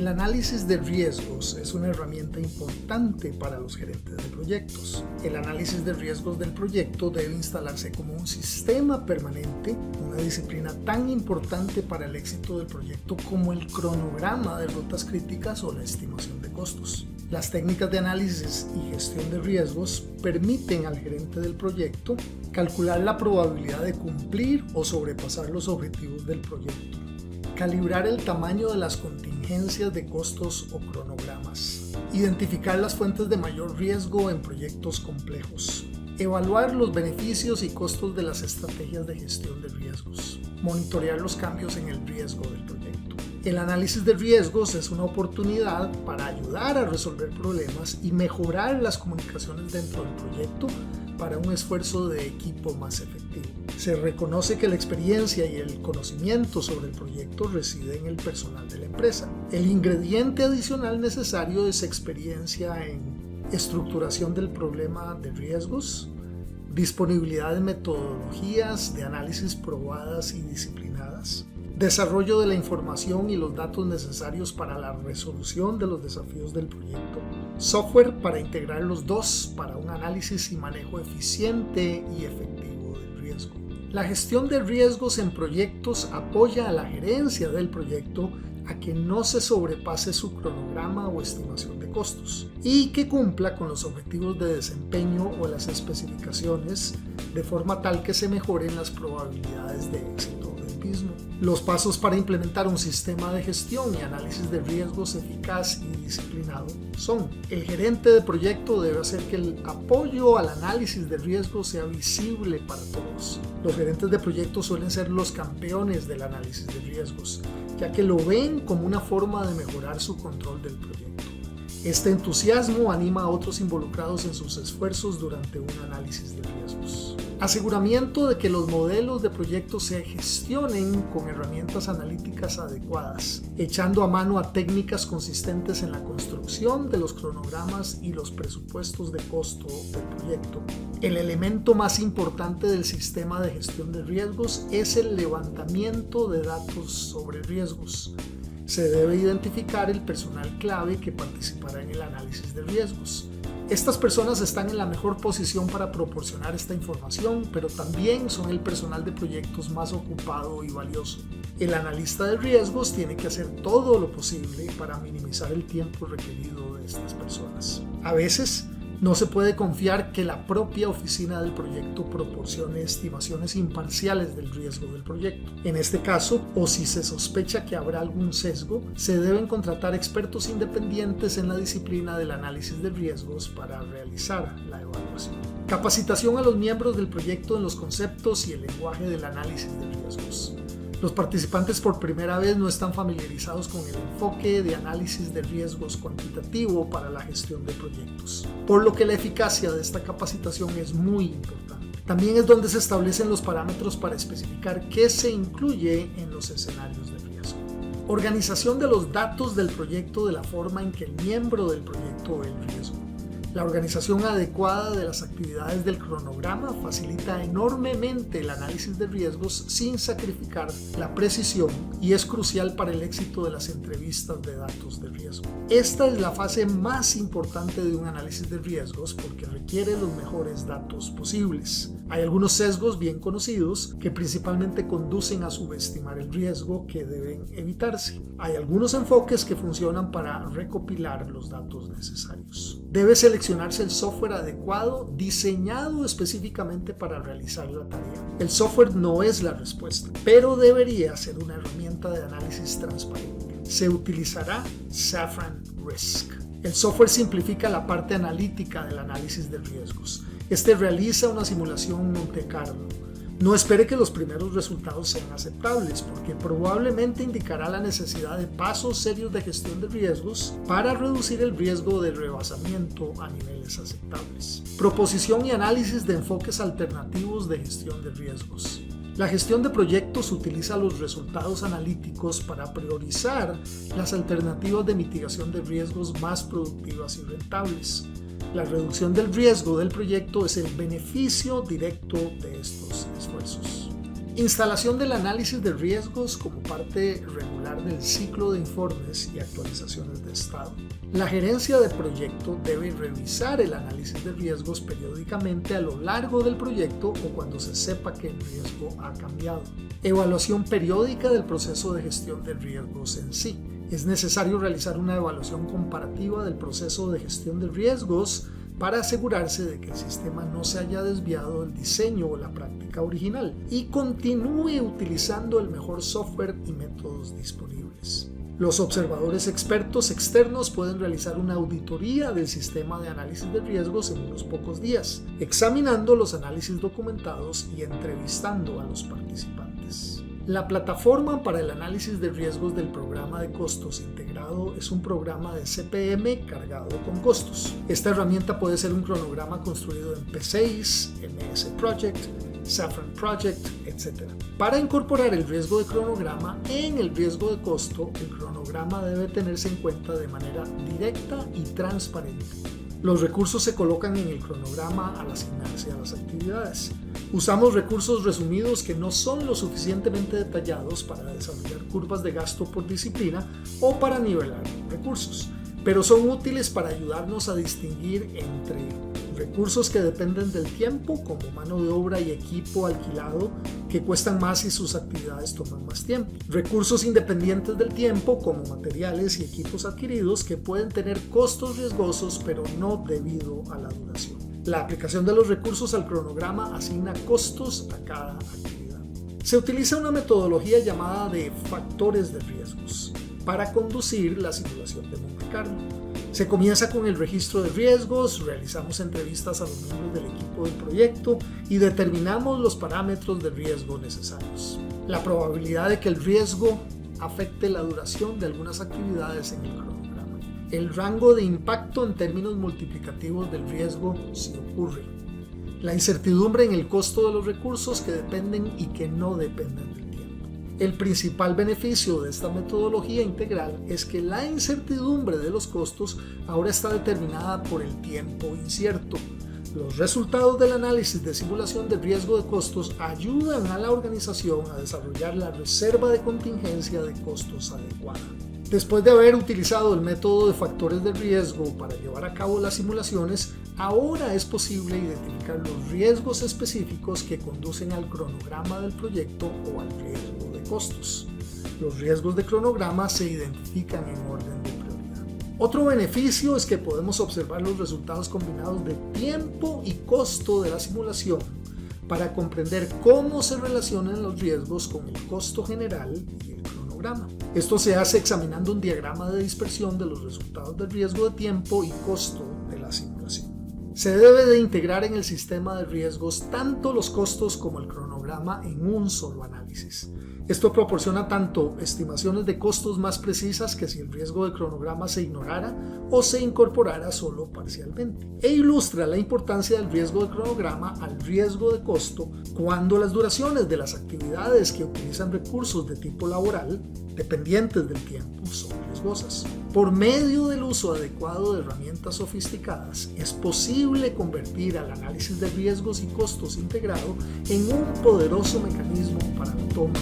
El análisis de riesgos es una herramienta importante para los gerentes de proyectos. El análisis de riesgos del proyecto debe instalarse como un sistema permanente, una disciplina tan importante para el éxito del proyecto como el cronograma de rutas críticas o la estimación de costos. Las técnicas de análisis y gestión de riesgos permiten al gerente del proyecto calcular la probabilidad de cumplir o sobrepasar los objetivos del proyecto, calibrar el tamaño de las contingencias de costos o cronogramas, identificar las fuentes de mayor riesgo en proyectos complejos, evaluar los beneficios y costos de las estrategias de gestión de riesgos, monitorear los cambios en el riesgo del proyecto. El análisis de riesgos es una oportunidad para ayudar a resolver problemas y mejorar las comunicaciones dentro del proyecto para un esfuerzo de equipo más efectivo. Se reconoce que la experiencia y el conocimiento sobre el proyecto reside en el personal de la empresa. El ingrediente adicional necesario es experiencia en estructuración del problema de riesgos, disponibilidad de metodologías de análisis probadas y disciplinadas, desarrollo de la información y los datos necesarios para la resolución de los desafíos del proyecto, software para integrar los dos para un análisis y manejo eficiente y efectivo del riesgo. La gestión de riesgos en proyectos apoya a la gerencia del proyecto a que no se sobrepase su cronograma o estimación de costos y que cumpla con los objetivos de desempeño o las especificaciones de forma tal que se mejoren las probabilidades de éxito del mismo. Los pasos para implementar un sistema de gestión y análisis de riesgos eficaz y disciplinado son: el gerente de proyecto debe hacer que el apoyo al análisis de riesgos sea visible para todos. Los gerentes de proyecto suelen ser los campeones del análisis de riesgos, ya que lo ven como una forma de mejorar su control del proyecto. Este entusiasmo anima a otros involucrados en sus esfuerzos durante un análisis de riesgos. Aseguramiento de que los modelos de proyectos se gestionen con herramientas analíticas adecuadas, echando a mano a técnicas consistentes en la construcción de los cronogramas y los presupuestos de costo del proyecto. El elemento más importante del sistema de gestión de riesgos es el levantamiento de datos sobre riesgos. Se debe identificar el personal clave que participará en el análisis de riesgos. Estas personas están en la mejor posición para proporcionar esta información, pero también son el personal de proyectos más ocupado y valioso. El analista de riesgos tiene que hacer todo lo posible para minimizar el tiempo requerido de estas personas. A veces, no se puede confiar que la propia oficina del proyecto proporcione estimaciones imparciales del riesgo del proyecto. En este caso, o si se sospecha que habrá algún sesgo, se deben contratar expertos independientes en la disciplina del análisis de riesgos para realizar la evaluación. Capacitación a los miembros del proyecto en los conceptos y el lenguaje del análisis de riesgos. Los participantes por primera vez no están familiarizados con el enfoque de análisis de riesgos cuantitativo para la gestión de proyectos, por lo que la eficacia de esta capacitación es muy importante. También es donde se establecen los parámetros para especificar qué se incluye en los escenarios de riesgo. Organización de los datos del proyecto de la forma en que el miembro del proyecto ve el riesgo. La organización adecuada de las actividades del cronograma facilita enormemente el análisis de riesgos sin sacrificar la precisión y es crucial para el éxito de las entrevistas de datos de riesgo. Esta es la fase más importante de un análisis de riesgos porque requiere los mejores datos posibles. Hay algunos sesgos bien conocidos que principalmente conducen a subestimar el riesgo que deben evitarse. Hay algunos enfoques que funcionan para recopilar los datos necesarios. Debe seleccionarse el software adecuado diseñado específicamente para realizar la tarea. El software no es la respuesta, pero debería ser una herramienta de análisis transparente. Se utilizará Safran Risk. El software simplifica la parte analítica del análisis de riesgos. Este realiza una simulación Monte Carlo. No espere que los primeros resultados sean aceptables, porque probablemente indicará la necesidad de pasos serios de gestión de riesgos para reducir el riesgo de rebasamiento a niveles aceptables. Proposición y análisis de enfoques alternativos de gestión de riesgos. La gestión de proyectos utiliza los resultados analíticos para priorizar las alternativas de mitigación de riesgos más productivas y rentables. La reducción del riesgo del proyecto es el beneficio directo de estos esfuerzos. Instalación del análisis de riesgos como parte regular del ciclo de informes y actualizaciones de estado. La gerencia de proyecto debe revisar el análisis de riesgos periódicamente a lo largo del proyecto o cuando se sepa que el riesgo ha cambiado. Evaluación periódica del proceso de gestión de riesgos en sí. Es necesario realizar una evaluación comparativa del proceso de gestión de riesgos para asegurarse de que el sistema no se haya desviado del diseño o la práctica original y continúe utilizando el mejor software y métodos disponibles. Los observadores expertos externos pueden realizar una auditoría del sistema de análisis de riesgos en unos pocos días, examinando los análisis documentados y entrevistando a los participantes. La plataforma para el análisis de riesgos del programa de costos integrado es un programa de CPM cargado con costos. Esta herramienta puede ser un cronograma construido en P6, MS Project, Safran Project, etc. Para incorporar el riesgo de cronograma en el riesgo de costo, el cronograma debe tenerse en cuenta de manera directa y transparente. Los recursos se colocan en el cronograma al asignarse a las actividades. Usamos recursos resumidos que no son lo suficientemente detallados para desarrollar curvas de gasto por disciplina o para nivelar recursos, pero son útiles para ayudarnos a distinguir entre recursos que dependen del tiempo, como mano de obra y equipo alquilado, que cuestan más y sus actividades toman más tiempo. Recursos independientes del tiempo, como materiales y equipos adquiridos, que pueden tener costos riesgosos, pero no debido a la duración. La aplicación de los recursos al cronograma asigna costos a cada actividad. Se utiliza una metodología llamada de factores de riesgos para conducir la simulación de Monte Carlo. Se comienza con el registro de riesgos, realizamos entrevistas a los miembros del equipo del proyecto y determinamos los parámetros de riesgo necesarios. La probabilidad de que el riesgo afecte la duración de algunas actividades en el cronograma. El rango de impacto en términos multiplicativos del riesgo si ocurre. La incertidumbre en el costo de los recursos que dependen y que no dependen del tiempo. El principal beneficio de esta metodología integral es que la incertidumbre de los costos ahora está determinada por el tiempo incierto. Los resultados del análisis de simulación de riesgo de costos ayudan a la organización a desarrollar la reserva de contingencia de costos adecuada. Después de haber utilizado el método de factores de riesgo para llevar a cabo las simulaciones, ahora es posible identificar los riesgos específicos que conducen al cronograma del proyecto o al riesgo de costos. Los riesgos de cronograma se identifican en orden de prioridad. Otro beneficio es que podemos observar los resultados combinados de tiempo y costo de la simulación para comprender cómo se relacionan los riesgos con el costo general y el cronograma. Esto se hace examinando un diagrama de dispersión de los resultados del riesgo de tiempo y costo de la simulación. Se debe de integrar en el sistema de riesgos tanto los costos como el cronograma en un solo análisis. Esto proporciona tanto estimaciones de costos más precisas que si el riesgo de cronograma se ignorara o se incorporara solo parcialmente, e ilustra la importancia del riesgo de cronograma al riesgo de costo cuando las duraciones de las actividades que utilizan recursos de tipo laboral, dependientes del tiempo, son riesgosas. Por medio del uso adecuado de herramientas sofisticadas, es posible convertir al análisis de riesgos y costos integrado en un poderoso mecanismo para la toma